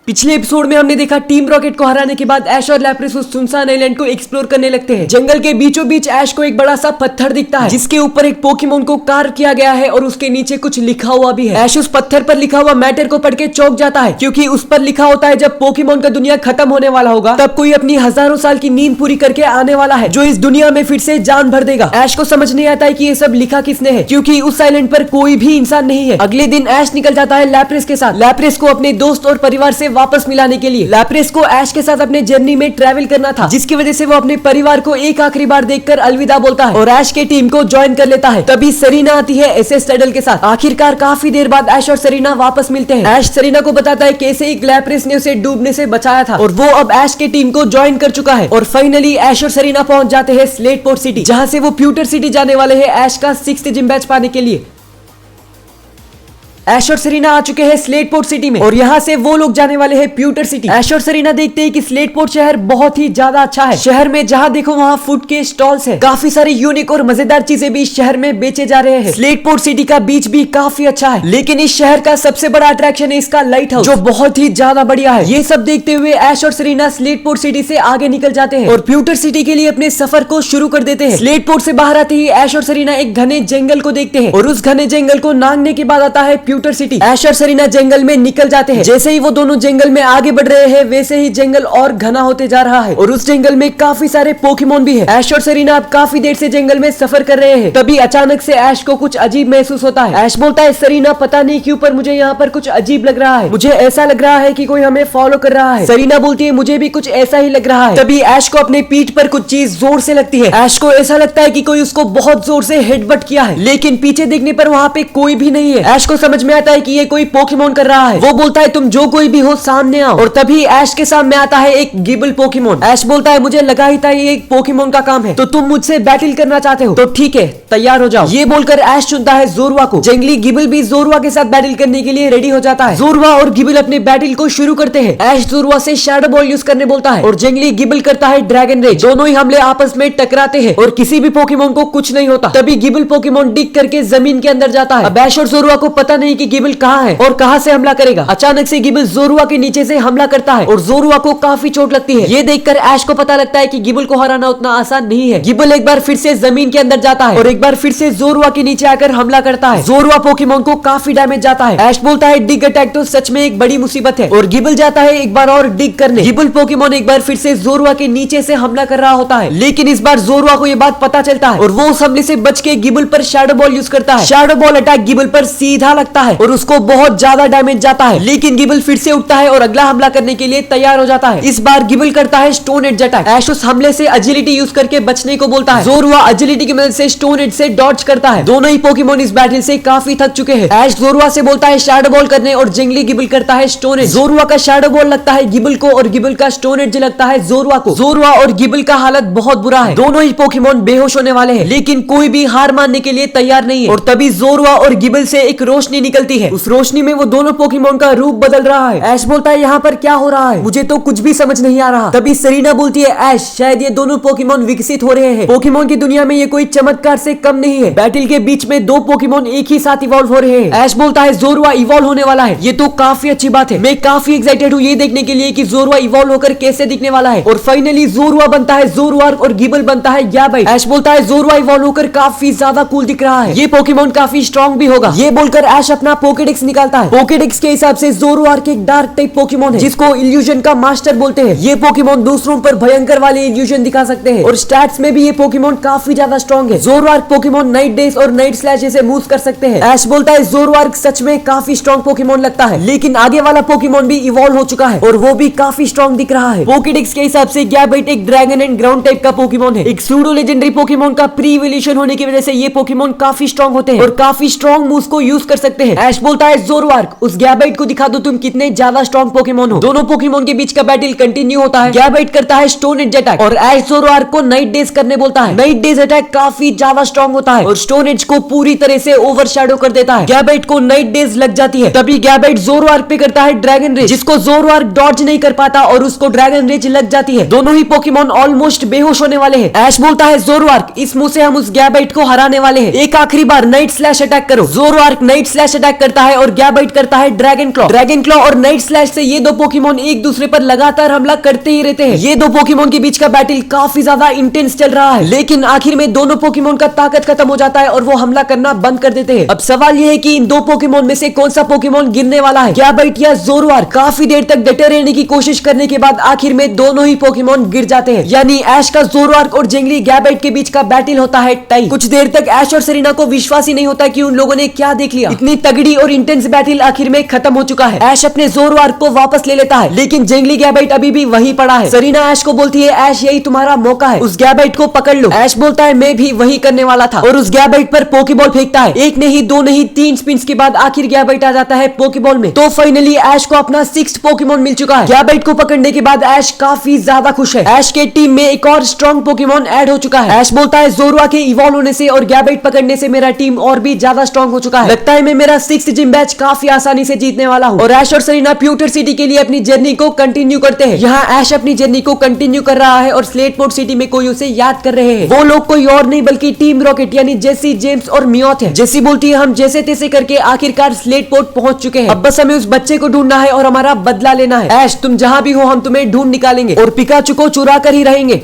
पिछले एपिसोड में हमने देखा टीम रॉकेट को हराने के बाद ऐश और लैप्रेस उस सुनसान आइलैंड को एक्सप्लोर करने लगते हैं। जंगल के बीचों बीच ऐश को एक बड़ा सा पत्थर दिखता है जिसके ऊपर एक पोकेमोन को कार्व किया गया है और उसके नीचे कुछ लिखा हुआ भी है। ऐश उस पत्थर पर लिखा हुआ मैटर को पढ़ के चौंक जाता है क्योंकि उस पर लिखा होता है जब पोकेमोन का दुनिया खत्म होने वाला होगा तब कोई अपनी हजारों साल की नींद पूरी करके आने वाला है जो इस दुनिया में फिर से जान भर देगा। ऐश को समझ नहीं आता है कि ये सब लिखा किसने है क्योंकि उस आइलैंड पर कोई भी इंसान नहीं है। अगले दिन ऐश निकल जाता है लैप्रेस के साथ, लैप्रेस को अपने दोस्त और परिवार से वापस मिलाने के लिए। लैप्रेस को ऐश के साथ अपने जर्नी में ट्रैवल करना था जिसकी वजह से वो अपने परिवार को एक आखिरी बार देखकर अलविदा बोलता है और ऐश के टीम को ज्वाइन कर लेता है। तभी सरीना आती है एसएस टर्टल के साथ। आखिरकार काफी देर बाद ऐश और सरीना वापस मिलते हैं। ऐश सरीना को बताता है कैसे एक लैप्रेस ने उसे डूबने से बचाया था और वो अब ऐश की टीम को ज्वाइन कर चुका है। और फाइनली ऐश और सरीना पहुंच जाते हैं स्लेटपोर्ट सिटी जहां से वो प्यूटर सिटी जाने वाले हैं ऐश का 6th जिम बैच पाने के लिए। ऐश और सरीना आ चुके हैं स्लेटपोर्ट सिटी में और यहाँ से वो लोग जाने वाले हैं प्यूटर सिटी। ऐश और सरीना देखते हैं कि स्लेटपोर्ट शहर बहुत ही ज्यादा अच्छा है। शहर में जहाँ देखो वहाँ फूड के स्टॉल्स है, काफी सारी यूनिक और मजेदार चीजें भी इस शहर में बेचे जा रहे हैं। स्लेटपोर्ट सिटी का बीच भी काफी अच्छा है लेकिन इस शहर का सबसे बड़ा अट्रैक्शन है इसका लाइट हाउस जो बहुत ही ज्यादा बढ़िया है। ये सब देखते हुए ऐश और सरीना स्लेटपोर्ट सिटी से आगे निकल जाते हैं और प्यूटर सिटी के लिए अपने सफर को शुरू कर देते हैं। स्लेटपोर्ट से बाहर आते ही ऐश और सरीना एक घने जंगल को देखते हैं और उस घने जंगल को नांगने के बाद आता है प्यूटर सिटी। ऐश और सरीना जंगल में निकल जाते हैं। जैसे ही वो दोनों जंगल में आगे बढ़ रहे हैं वैसे ही जंगल और घना होते जा रहा है और उस जंगल में काफी सारे पोकेमोन भी है। ऐश और सरीना अब काफी देर से जंगल में सफर कर रहे हैं। तभी अचानक से ऐश को कुछ अजीब महसूस होता है। ऐश बोलता है सरीना पता नहीं क्यों पर मुझे यहाँ पर कुछ अजीब लग रहा है, मुझे ऐसा लग रहा है कि कोई हमें फॉलो कर रहा है। सरीना बोलती है मुझे भी कुछ ऐसा ही लग रहा है। तभी ऐश को अपने पीठ पर कुछ चीज जोर से लगती है। ऐश को ऐसा लगता है कि कोई उसको बहुत जोर से हेडबट किया है लेकिन पीछे देखने पर वहाँ पे कोई भी नहीं है। ऐश को समझ में आता है कि ये कोई पोकेमोन कर रहा है। वो बोलता है तुम जो कोई भी हो सामने आओ और तभी ऐश के सामने आता है एक गिबल पोकेमोन। ऐश बोलता है मुझे लगा ही था ये एक पोकेमोन का काम है तो तुम मुझसे बैटल करना चाहते हो तो ठीक है तैयार हो जाओ। ये बोलकर ऐश चुनता है जोरवा को। जंगली गिबल भी जोरवा के साथ बैटल करने के लिए रेडी हो जाता है। जोरवा और गिबल अपने बैटल को शुरू करते हैं। ऐश जोरवा से शैडो बॉल यूज करने बोलता है और जंगली गिबल करता है ड्रैगन रेज। दोनों ही हमले आपस में टकराते हैं और किसी भी पोकेमोन को कुछ नहीं होता। तभी गिबल पोकेमोन डिग करके जमीन के अंदर जाता है। अब ऐश और जोरवा को पता नहीं कि गिबल कहाँ है और कहाँ से हमला करेगा। अचानक से गिबल जोरुआ के नीचे से हमला करता है और जोरुआ को काफी चोट लगती है। ये देखकर ऐश को पता लगता है कि गिबल को हराना उतना आसान नहीं है। गिबल एक बार फिर से जमीन के अंदर जाता है और एक बार फिर से जोरुआ के नीचे आकर हमला करता है। जोरुआ पोकेमोन को काफी डैमेज जाता है। ऐश बोलता है डिग अटैक तो सच में एक बड़ी मुसीबत है और गिबल जाता है एक बार और डिग करने। गिबल पोकेमोन एक बार फिर से जोरुआ के नीचे से हमला कर रहा होता है लेकिन इस बार जोरुआ को ये बात पता चलता है और वो उस हमले से बच के गिबल पर शैडो बॉल यूज करता है। शैडो बॉल अटैक गिबल पर सीधा लगता है और उसको बहुत ज्यादा डैमेज जाता है लेकिन गिबल फिर से उठता है और अगला हमला करने के लिए तैयार हो जाता है। इस बार गिबल करता है स्टोन एज अटैक। ऐश उस हमले से एजिलिटी यूज करके बचने को बोलता है। जोरुआ एजिलिटी की मदद से स्टोन एज से डॉज करता है। दोनों ही पोकेमोन इस बैटल से काफी थक चुके हैं। ऐश जोरुआ से बोलता है शैडो बॉल करने और जंगली गिबल करता है स्टोन एज। जोरुआ का शैडो बॉल लगता है गिबल को और गिबल का स्टोन एज लगता है जोरुआ को। जोरुआ और गिबल का हालत बहुत बुरा है। दोनों ही पोकेमोन बेहोश होने वाले हैं लेकिन कोई भी हार मानने के लिए तैयार नहीं है। और तभी जोरुआ और गिबल से एक रोशनी निकलती है। उस रोशनी में वो दोनों पोकेमोन का रूप बदल रहा है। ऐश बोलता है यहाँ पर क्या हो रहा है, मुझे तो कुछ भी समझ नहीं आ रहा। तभी सरीना बोलती है ऐश शायद ये दोनों पोकेमोन विकसित हो रहे हैं। पोकेमोन की दुनिया में ये कोई चमत्कार से कम नहीं है। बैटल के बीच में दो पोकेमोन एक ही साथ इवॉल्व हो रहे हैं। ऐश बोलता है जोरुआ इवॉल्व होने वाला है, ये तो काफी अच्छी बात है। मैं काफी एक्साइटेड हूँ ये देखने के लिए कि जोरुआ इवॉल्व होकर कैसे दिखने वाला है। और फाइनली जोरुआ बनता है जोरुआर्क और गिबल बनता है गैबाइट। ऐश बोलता है जोरुआ इवॉल्व होकर काफी ज्यादा कूल दिख रहा है, ये पोकेमोन काफी स्ट्रॉन्ग भी होगा। ये बोलकर ऐश अपना पोकेडेक्स निकालता है। पोकेडेक्स के हिसाब से जोरुआर्क एक डार्क टाइप पोकेमोन है जिसको इल्यूजन का मास्टर बोलते हैं। ये पोकेमोन दूसरों पर भयंकर वाले इल्यूजन दिखा सकते हैं और स्टैट्स में भी ये पोकेमोन काफी ज्यादा स्ट्रॉन्ग है। जोरुआर्क पोकेमोन नाइट डेज और नाइट स्लैश जैसे मूव्स कर सकते हैं। ऐश बोलता है जोरुआर्क सच में काफी स्ट्रॉन्ग पोकेमोन लगता है लेकिन आगे वाला पोकेमोन भी इवॉल्व हो चुका है और वो भी काफी स्ट्रॉन्ग दिख रहा है। पोकेडेक्स के हिसाब से गैबाइट एक ड्रैगन एंड ग्राउंड टाइप का पोकेमोन है। एक सूडो लेजेंडरी पोकेमोन का प्री इवोल्यूशन होने की वजह से ये पोकेमोन काफी स्ट्रॉन्ग होते हैं और काफी स्ट्रॉन्ग मूव्स को यूज कर सकते हैं। ऐश बोलता है जोरुआर्क उस गैबाइट को दिखा दो तुम कितने ज्यादा स्ट्रॉन्ग पोकेमोन हो। दोनों पोकेमोन के बीच का बैटल कंटिन्यू होता है। गैबाइट करता है स्टोन एज अटैक और ऐश जोरुआर्क को नाइट डेज करने बोलता है। नाइट डेज अटैक काफी ज्यादा स्ट्रॉन्ग होता है और स्टोन एज को पूरी तरह से ओवरशैडो कर देता है। गैबाइट को नाइट डेज लग जाती है। तभी गैबाइट जोरुआर्क पे करता है ड्रैगन रेज जिसको जोरुआर्क डॉज नहीं कर पाता और उसको ड्रैगन रेज लग जाती है। दोनों ही पोकेमोन ऑलमोस्ट बेहोश होने वाले हैं। ऐश बोलता है जोरुआर्क इस मुंह से हम उस गैबाइट को हराने वाले हैं, एक आखिरी बार नाइट स्लैश अटैक करो। जोरुआर्क नाइट स्लैश अटैक करता है और गैबाइट करता है ड्रैगन क्लॉ। ड्रैगन क्लॉ और नाइट स्लैश से ये दो पोकेमोन एक दूसरे पर लगातार हमला करते ही रहते हैं। ये दो पोकेमोन के बीच का बैटल काफी ज्यादा इंटेंस चल रहा है, लेकिन आखिर में दोनों पोकेमोन का ताकत खत्म हो जाता है और वो हमला करना बंद कर देते हैं। अब सवाल ये है कि इन दो पोकेमोन में से कौन सा पोकेमोन गिरने वाला है, गैबाइट या ज़ोरवार। काफी देर तक डटे रहने की कोशिश करने के बाद आखिर में दोनों ही पोकेमोन गिर जाते हैं, यानी ऐश का ज़ोरवार और जंगली गैबाइट के बीच का बैटल होता है टाई। कुछ देर तक ऐश और सेरेना को विश्वास ही नहीं होता कि उन लोगों ने क्या देख लिया। इतनी तगड़ी और इंटेंस बैटल आखिर में खत्म हो चुका है। ऐश अपने ज़ोरवार को वापस ले लेता है, लेकिन जंगली गैबाइट अभी भी वहीं पड़ा है। सेरेना ऐश को बोलती है, ऐश यही तुम्हारा मौका है, उस गैबाइट को पकड़ लो। ऐश बोलता है, मैं भी वही करने वाला था, और उस गैबाइट पर पोकेबॉल फेंकता है। एक नहीं, दो नहीं, 3 स्पिन्स के बाद आखिर गैबाइट आ जाता है पोकेबॉल में। तो फाइनली ऐश को अपना 6th पोकेमोन मिल चुका है। गैबाइट को पकड़ने के बाद ऐश काफी ज्यादा खुश है। ऐश के टीम में एक और स्ट्रॉन्ग पोकेमोन ऐड हो चुका है। ऐश बोलता है, ज़ोरवा के इवॉल्व होने से और गैबाइट पकड़ने से मेरा टीम और भी ज्यादा स्ट्रॉन्ग हो चुका है। लगता है मैं मेरा 6th जिम बैच काफी आसानी से जीतने वाला हूँ। और ऐश और सेरेना प्यूटर सिटी के लिए अपनी जर्नी को कंटिन्यू करते हैं। यहाँ ऐश अपनी जर्नी को कंटिन्यू कर रहा है और स्लेटपोर्ट सिटी में कोई उसे याद कर रहे हैं। वो लोग कोई और नहीं बल्कि टीम रॉकेट यानी जेसी, जेम्स और मियोथ है। जेसी बोलती है, हम जैसे तैसे करके आखिरकार स्लेटपोर्ट पहुंच चुके हैं, अब बस हमें उस बच्चे को ढूंढना है और हमारा बदला लेना है। ऐश, तुम जहां भी हो हम तुम्हें ढूंढ निकालेंगे और पिकाचू को चुरा कर ही रहेंगे।